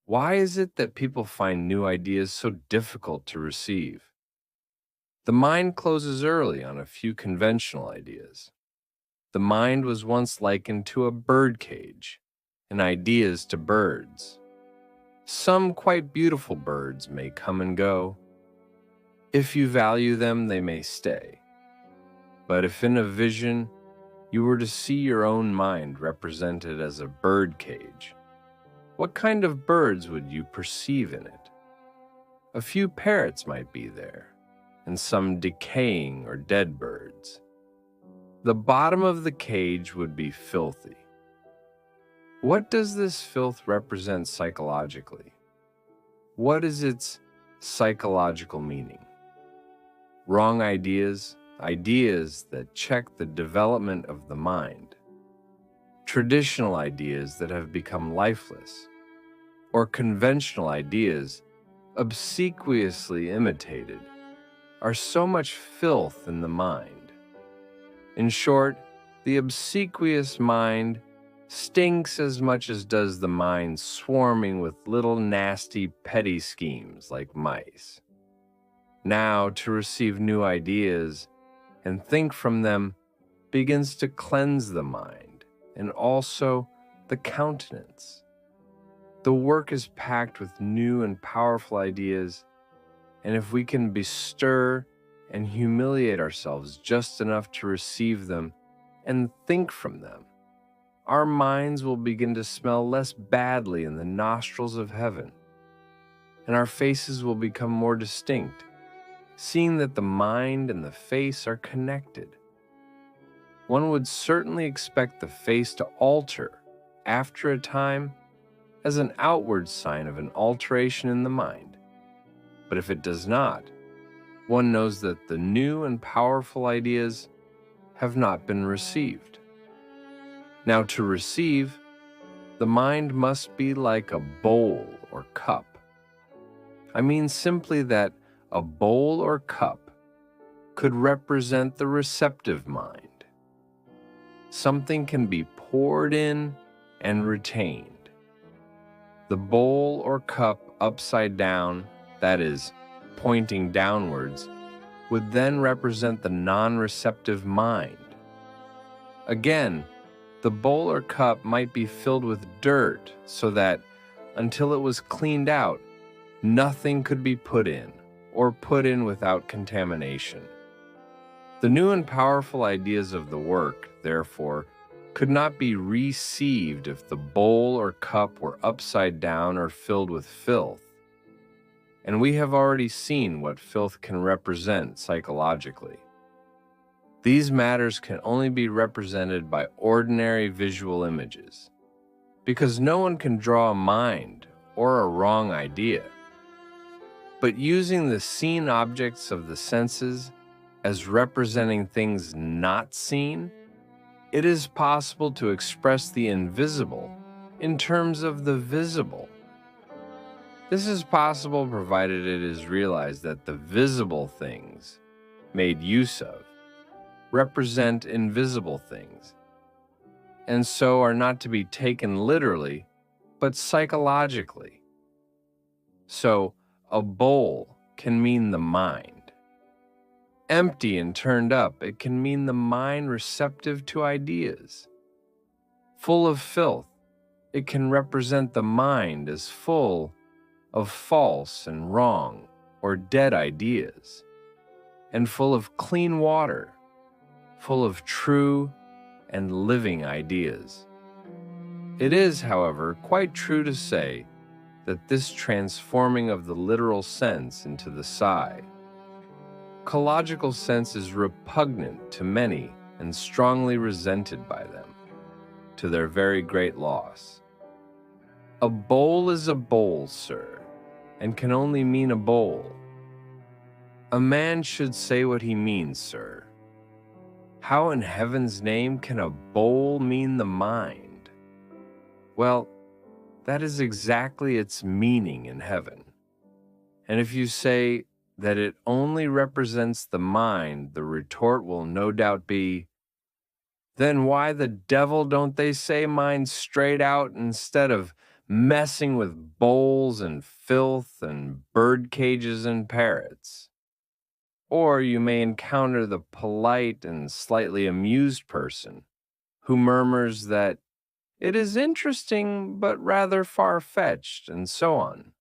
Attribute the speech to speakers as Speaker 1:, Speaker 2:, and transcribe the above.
Speaker 1: Why is it that people find new ideas so difficult to receive? The mind closes early on a few conventional ideas. The mind was once likened to a birdcage, and ideas to birds. Some quite beautiful birds may come and go. If you value them, they may stay. But if in a vision you were to see your own mind represented as a birdcage, what kind of birds would you perceive in it? A few parrots might be there, and some decaying or dead birds. The bottom of the cage would be filthy. What does this filth represent psychologically? What is its psychological meaning? Wrong ideas, ideas that check the development of the mind. Traditional ideas that have become lifeless, or conventional ideas obsequiously imitated, are so much filth in the mind. In short, the obsequious mind stinks as much as does the mind swarming with little nasty petty schemes like mice. Now, to receive new ideas and think from them begins to cleanse the mind and also the countenance. The work is packed with new and powerful ideas, and if we can bestir and humiliate ourselves just enough to receive them and think from them, our minds will begin to smell less badly in the nostrils of heaven, and our faces will become more distinct, seeing that the mind and the face are connected. One would certainly expect the face to alter after a time as an outward sign of an alteration in the mind. But if it does not, one knows that the new and powerful ideas have not been received. Now, to receive, the mind must be like a bowl or cup. I mean simply that a bowl or cup could represent the receptive mind. Something can be poured in and retained. The bowl or cup upside down, that is, pointing downwards, would then represent the non-receptive mind. Again, the bowl or cup might be filled with dirt so that, until it was cleaned out, nothing could be put in, or put in without contamination. The new and powerful ideas of the work, therefore, could not be received if the bowl or cup were upside down or filled with filth. And we have already seen what filth can represent psychologically. These matters can only be represented by ordinary visual images, because no one can draw a mind or a wrong idea. But using the seen objects of the senses as representing things not seen, it is possible to express the invisible in terms of the visible. This is possible provided it is realized that the visible things made use of represent invisible things, and so are not to be taken literally, but psychologically. So, a bowl can mean the mind. Empty and turned up, it can mean the mind receptive to ideas. Full of filth, it can represent the mind as full of false and wrong or dead ideas. And full of clean water, full of true and living ideas. It is, however, quite true to say that this transforming of the literal sense into the psychological sense is repugnant to many and strongly resented by them, to their very great loss. A bowl is a bowl, sir, and can only mean a bowl. A man should say what he means, sir. How in heaven's name can a bowl mean the mind? Well, that is exactly its meaning in heaven. And if you say that it only represents the mind, the retort will no doubt be, then why the devil don't they say mind straight out instead of messing with bowls and filth and bird cages and parrots. Or you may encounter the polite and slightly amused person who murmurs that it is interesting but rather far fetched, and so on.